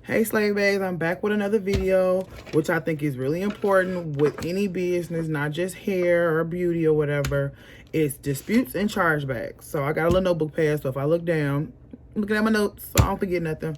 Hey slave babes, I'm back with another video, which I think is really important with any business, not just hair or beauty or whatever. It's disputes and chargebacks. So I got a little notebook pad, so if I look down, I'm looking at my notes so I don't forget nothing.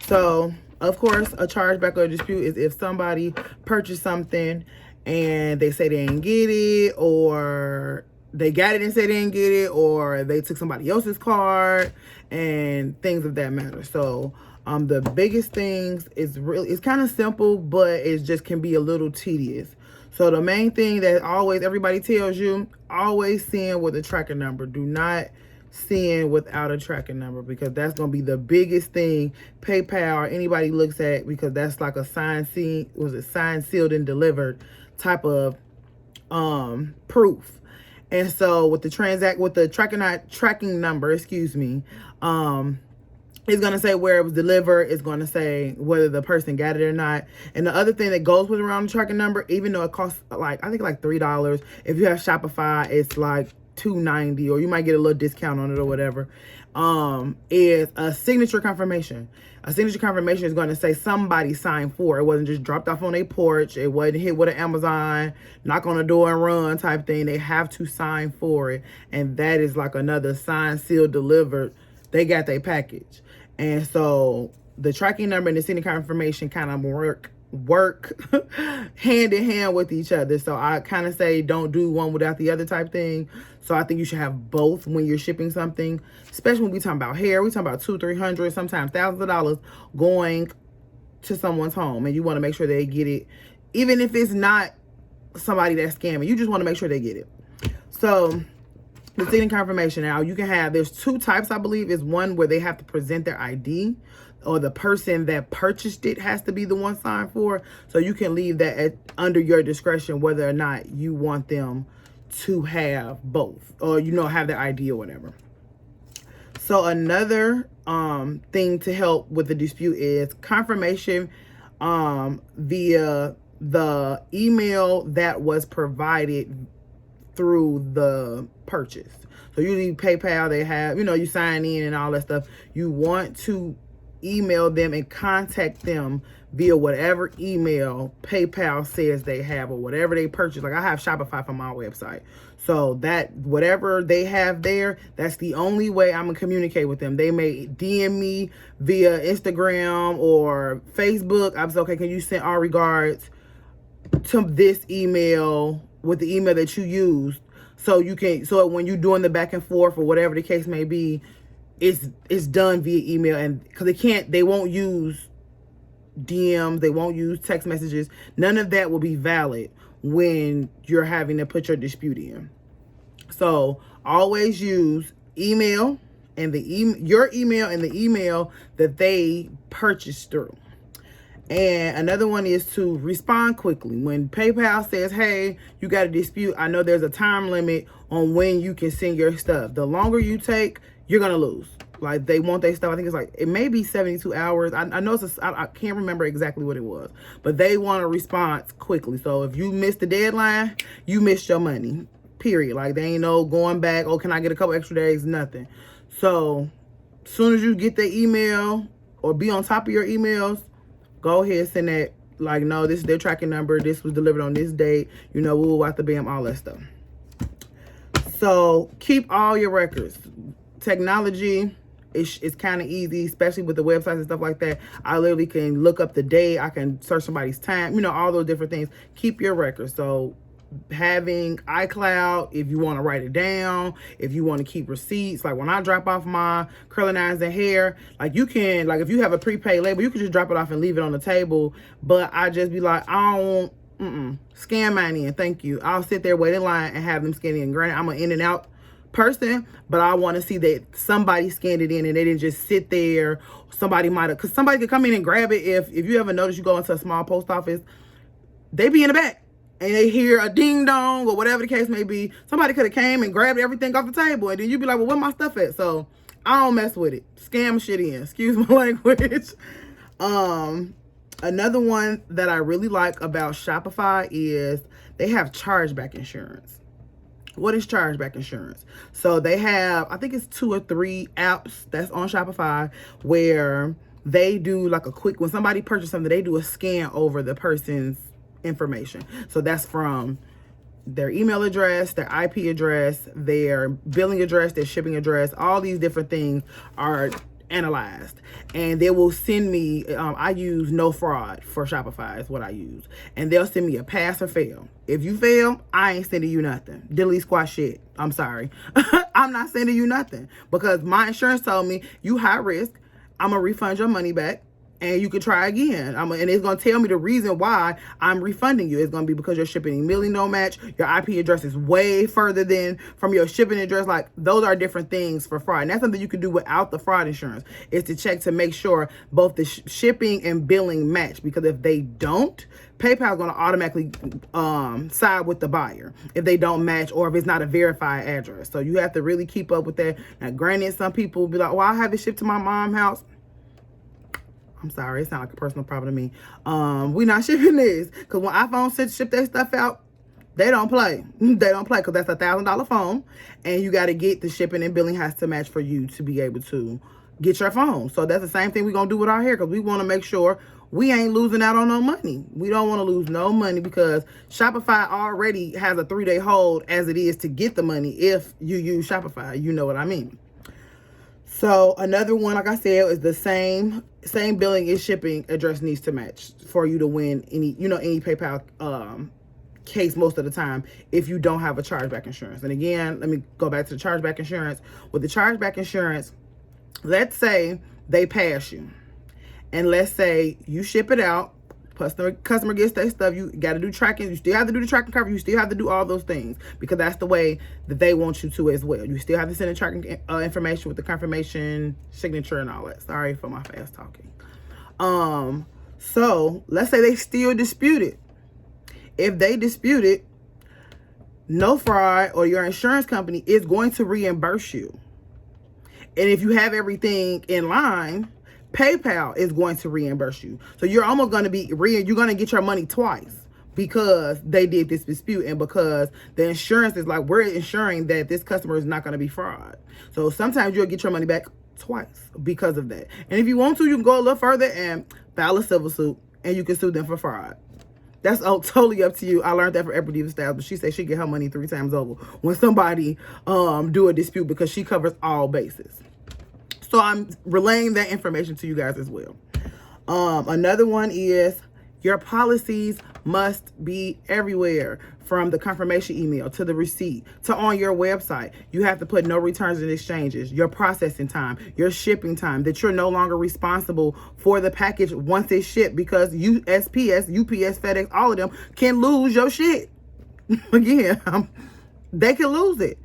So of course, a chargeback or a dispute is if somebody purchased something and they say they didn't get it, or they got it and said they didn't get it, or they took somebody else's card and things of that matter. So the biggest things is it's kind of simple, but it just can be a little tedious. So the main thing that always everybody tells you, always send with a tracking number. Do not send without a tracking number, because that's going to be the biggest thing PayPal or anybody looks at, because that's like a signed, sealed and delivered type of proof. And so with the tracking number, it's going to say where it was delivered. It's going to say whether the person got it or not. And the other thing that goes with around the tracking number, even though it costs I think like $3, if you have Shopify, it's like $2.90, or you might get a little discount on it or whatever, is a signature confirmation. A signature confirmation is going to say somebody signed for it. It wasn't just dropped off on a porch. It wasn't hit with an Amazon, knock on the door and run type thing. They have to sign for it. And that is like another signed, sealed, delivered. They got their package. And so the tracking number and the signature confirmation kind of work hand in hand with each other. So I kind of say don't do one without the other type thing. So I think you should have both when you're shipping something, especially when we talking about hair. We talking about $200-$300, sometimes thousands of dollars going to someone's home, and you want to make sure they get it, even if it's not somebody that's scamming. You just want to make sure they get it. So the signature confirmation, now you can have, there's two types, I believe. Is one where they have to present their ID, or the person that purchased it has to be the one signed for. So you can leave that under your discretion whether or not you want them to have both, or have their ID or whatever. So another thing to help with the dispute is confirmation via the email that was provided through the purchase. So usually PayPal, they have, you sign in and all that stuff. You want to email them and contact them via whatever email PayPal says they have, or whatever they purchase. Like I have Shopify for my website. So that whatever they have there, that's the only way I'm gonna communicate with them. They may DM me via Instagram or Facebook. I'm saying, okay, can you send our regards to this email with the email that you used, so you can, so when you're doing the back and forth or whatever the case may be, it's done via email. And because they won't use DMs, they won't use text messages. None of that will be valid when you're having to put your dispute in. So always use email and your email and the email that they purchased through. And another one is to respond quickly. When PayPal says, hey, you got a dispute, I know there's a time limit on when you can send your stuff. The longer you take, you're going to lose. Like, they want their stuff. I think it's like, it may be 72 hours. I know I can't remember exactly what it was. But they want a response quickly. So if you miss the deadline, you missed your money. Period. Like, they ain't no going back, oh, can I get a couple extra days? Nothing. So as soon as you get the email or be on top of your emails, go ahead, send that, like, no, this is their tracking number. This was delivered on this date. What the bam, all that stuff. So keep all your records. Technology is kind of easy, especially with the websites and stuff like that. I literally can look up the day. I can search somebody's time, all those different things. Keep your records. So having iCloud, if you want to write it down, if you want to keep receipts, like when I drop off my curling irons and hair, like you can, like if you have a prepaid label, you can just drop it off and leave it on the table. But I just be like, I don't scan mine in, thank you. I'll sit there, wait in line, and have them scan in. Granted, I'm an in and out person, but I want to see that somebody scanned it in and they didn't just sit there. Somebody might have, because somebody could come in and grab it. If you ever notice, you go into a small post office, they be in the back and they hear a ding dong or whatever the case may be. Somebody could have came and grabbed everything off the table, and then you'd be like, well, where my stuff at? So I don't mess with it. Scam shit in, excuse my language. Another one that I really like about Shopify is they have chargeback insurance. What is chargeback insurance? So they have, I think it's 2 or 3 apps that's on Shopify where they do like a quick, when somebody purchases something, they do a scan over the person's information. So that's from their email address, their IP address, their billing address, their shipping address. All these different things are analyzed, and they will send me, I use No Fraud for Shopify is what I use, and they'll send me a pass or fail. If you fail, I ain't sending you nothing. Delete squat shit. I'm sorry. I'm not sending you nothing, because my insurance told me you high risk. I'm gonna refund your money back, and you can try again. And it's going to tell me the reason why I'm refunding you. It's going to be because your shipping and mailing don't match. Your IP address is way further than from your shipping address. Like, those are different things for fraud. And that's something you can do without the fraud insurance, is to check to make sure both the shipping and billing match. Because if they don't, PayPal is going to automatically side with the buyer if they don't match, or if it's not a verified address. So you have to really keep up with that. Now, granted, some people will be like, well, I'll have it shipped to my mom's house. I'm sorry, it sounds like a personal problem to me. We're not shipping this, because when iPhone ship their stuff out, they don't play. They don't play, because that's a $1,000 phone, and you got to get the shipping and billing has to match for you to be able to get your phone. So that's the same thing we're going to do with our hair, because we want to make sure we ain't losing out on no money. We don't want to lose no money, because Shopify already has a 3-day hold as it is to get the money if you use Shopify. You know what I mean. So another one, like I said, is the same billing and shipping address needs to match for you to win any PayPal case most of the time if you don't have a chargeback insurance. And again, let me go back to the chargeback insurance. With the chargeback insurance, let's say they pass you, and let's say you ship it out, customer gets their stuff, you got to do tracking. You still have to do the tracking cover. You still have to do all those things, because that's the way that they want you to as well. You still have to send the tracking information with the confirmation, signature, and all that. Sorry for my fast talking. So let's say they still dispute it. If they dispute it, No Fraud or your insurance company is going to reimburse you. And if you have everything in line, PayPal is going to reimburse you. So you're almost going to be you're going to get your money twice, because they did this dispute, and because the insurance is like, we're ensuring that this customer is not going to be fraud. So sometimes you'll get your money back twice because of that. And if you want to, you can go a little further and file a civil suit, and you can sue them for fraud. That's totally up to you. I learned that from Every Diva Styles, but she said she get her money 3 times over when somebody do a dispute, because she covers all bases. So I'm relaying that information to you guys as well. Another one is your policies must be everywhere, from the confirmation email to the receipt to on your website. You have to put no returns and exchanges, your processing time, your shipping time, that you're no longer responsible for the package once it's shipped, because USPS, UPS, FedEx, all of them can lose your shit. Again, they can lose it.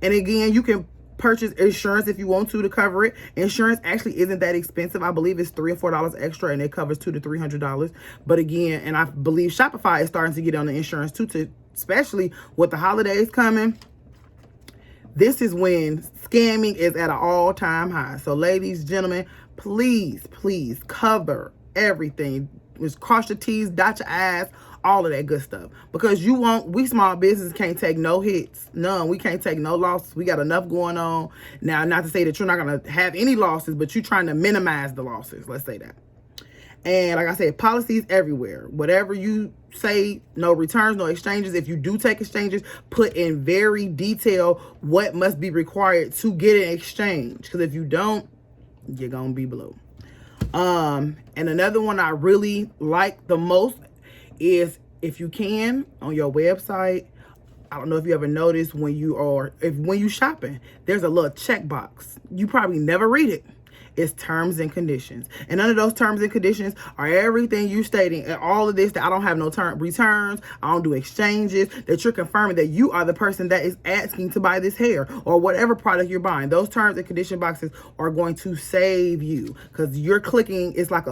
And again, you can purchase insurance if you want to cover it. Insurance actually isn't that expensive. I believe it's $3 or $4 extra, and it covers $200 to $300. But again, and I believe Shopify is starting to get on the insurance too, especially with the holidays coming. This is when scamming is at an all-time high. So ladies, gentlemen, please cover everything. Just cross your T's, dot your I's, all of that good stuff, because we small business can't take no hits. None. We can't take no losses. We got enough going on. Now, not to say that you're not going to have any losses, but you're trying to minimize the losses. Let's say that. And like I said, policies everywhere. Whatever you say, no returns, no exchanges. If you do take exchanges, put in very detail what must be required to get an exchange, because if you don't, you're going to be blue. And another one I really like the most is, if you can, on your website, I don't know if you ever noticed when you shopping, there's a little checkbox. You probably never read it. It's terms and conditions. And under those terms and conditions are everything you stating, and all of this, that I don't have no returns, I don't do exchanges, that you're confirming that you are the person that is asking to buy this hair or whatever product you're buying. Those terms and condition boxes are going to save you, because you're clicking, it's like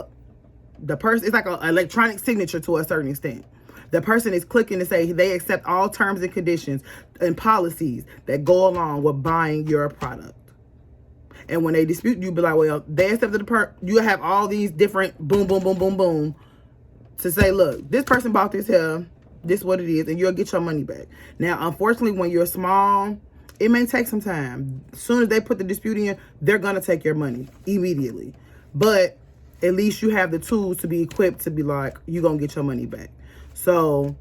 it's like an electronic signature to a certain extent. The person is clicking to say they accept all terms and conditions and policies that go along with buying your product. And when they dispute, you be like, well, they accepted you have all these different boom, boom, boom, boom, boom to say, look, this person bought this hair, this is what it is, and you'll get your money back. Now, unfortunately, when you're small, it may take some time. As soon as they put the dispute in, they're going to take your money immediately. But at least you have the tools to be equipped to be like, you're going to get your money back. So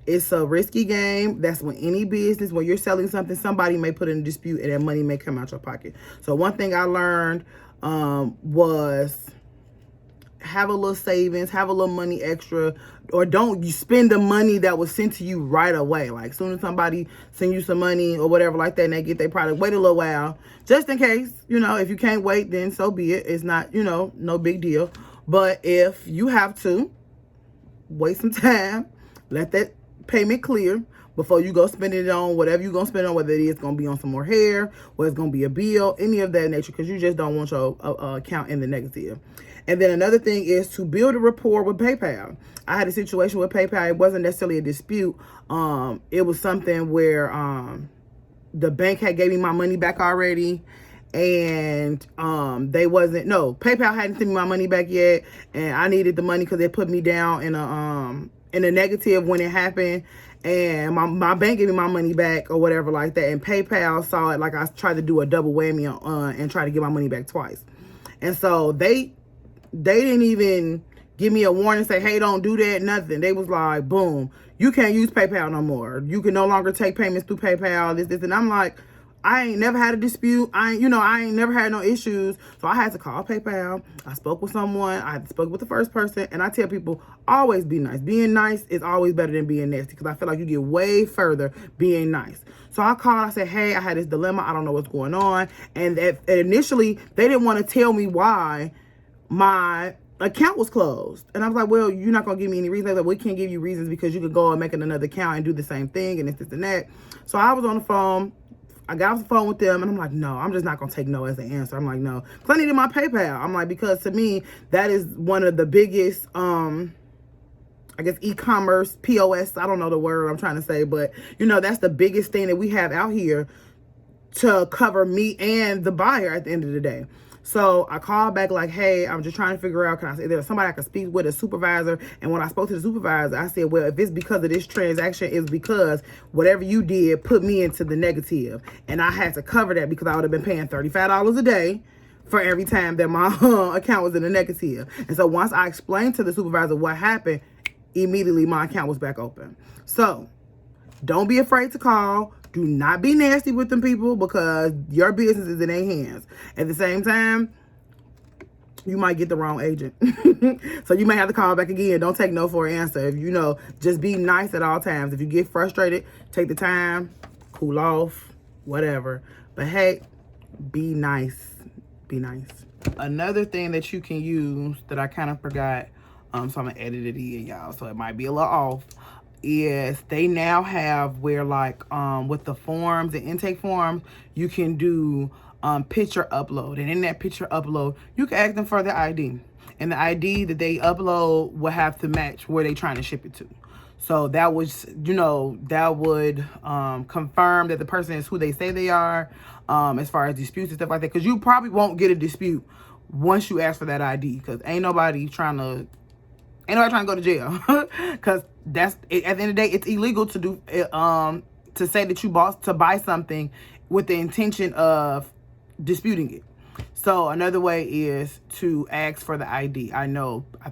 it's a risky game. That's when any business, when you're selling something, somebody may put in a dispute and that money may come out your pocket. So one thing I learned was have a little savings, have a little money extra, or don't you spend the money that was sent to you right away. Like, as soon as somebody send you some money or whatever like that and they get their product, wait a little while, just in case. If you can't wait, then so be it. It's not, no big deal. But if you have to, wait some time, let that payment clear before you go spend it on whatever you're going to spend on, whether it is going to be on some more hair, whether it's going to be a bill, any of that nature, because you just don't want your account in the negative. And then another thing is to build a rapport with PayPal. I had a situation with PayPal. It wasn't necessarily a dispute. It was something where the bank had gave me my money back already, and PayPal hadn't sent me my money back yet, and I needed the money because it put me down in a negative when it happened, and my bank gave me my money back or whatever like that, and PayPal saw it like I tried to do a double whammy and try to get my money back twice. And so they didn't even give me a warning, say, hey, don't do that, nothing. They was like, boom, you can't use PayPal no more. You can no longer take payments through PayPal, this. And I'm like, I ain't never had a dispute. I ain't never had no issues. So I had to call PayPal. I spoke with someone. I spoke with the first person. And I tell people, always be nice. Being nice is always better than being nasty, because I feel like you get way further being nice. So I called. I said, hey, I had this dilemma. I don't know what's going on. And initially, they didn't want to tell me why my account was closed. And I was like, well, you're not going to give me any reasons. Like, we can't give you reasons because you could go and make another account and do the same thing and this and that. So I was on the phone. I got off the phone with them and I'm like, no, I'm just not going to take no as an answer. I'm like, no, because I needed my PayPal. I'm like, because to me, that is one of the biggest, I guess, e-commerce, POS. I don't know the word I'm trying to say, but that's the biggest thing that we have out here to cover me and the buyer at the end of the day. So I called back like, hey, I'm just trying to figure out, is there somebody I can speak with, a supervisor? And when I spoke to the supervisor, I said, well, if it's because of this transaction, it's because whatever you did put me into the negative. And I had to cover that because I would have been paying $35 a day for every time that my account was in the negative. And so once I explained to the supervisor what happened, immediately my account was back open. So don't be afraid to call. Do not be nasty with them people, because your business is in their hands. At the same time, you might get the wrong agent. So you may have to call back again. Don't take no for an answer. If just be nice at all times. If you get frustrated, take the time, cool off, whatever. But hey, be nice. Be nice. Another thing that you can use that I kind of forgot, so I'm going to edit it in, y'all, so it might be a little off, is they now have where, like, with the forms and intake forms, you can do picture upload. And in that picture upload, you can ask them for the ID. And the ID that they upload will have to match where they're trying to ship it to. So that was, that would confirm that the person is who they say they are, as far as disputes and stuff like that. Because you probably won't get a dispute once you ask for that ID, because ain't nobody trying to go to jail. Because that's, at the end of the day, it's illegal to do to say that you bought to buy something with the intention of disputing it. So another way is to ask for the ID. I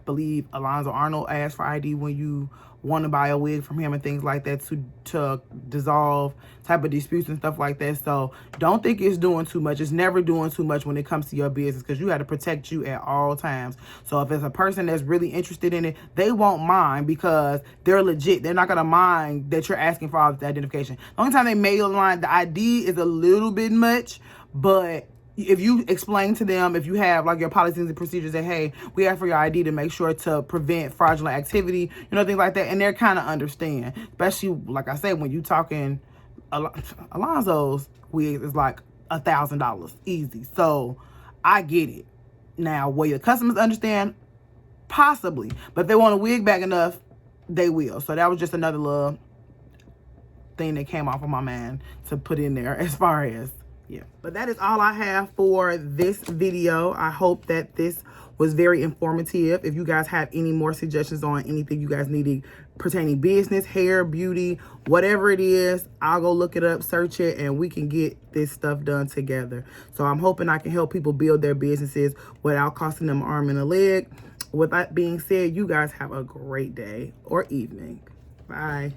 believe Alonzo Arnold asked for ID when you want to buy a wig from him and things like that, to dissolve type of disputes and stuff like that. So don't think it's doing too much. It's never doing too much when it comes to your business, because you got to protect you at all times. So if it's a person that's really interested in it, they won't mind, because they're legit. They're not going to mind that you're asking for all this identification. The only time they may align, the ID is a little bit much, but if you explain to them, if you have like your policies and procedures that, hey, we ask for your ID to make sure to prevent fraudulent activity, things like that, and they're kind of understand. Especially, like I said, when you talking Alonzo's wigs is like $1,000 easy. So I get it. Now, will your customers understand? Possibly, but if they want a wig back enough, they will. So that was just another little thing that came off of my mind to put in there as far as Yeah, but that is all I have for this video. I hope that this was very informative. If you guys have any more suggestions on anything you guys needed pertaining business, hair, beauty, whatever it is, I'll go look it up, search it, and we can get this stuff done together. So I'm hoping I can help people build their businesses without costing them an arm and a leg. With that being said, you guys have a great day or evening. Bye.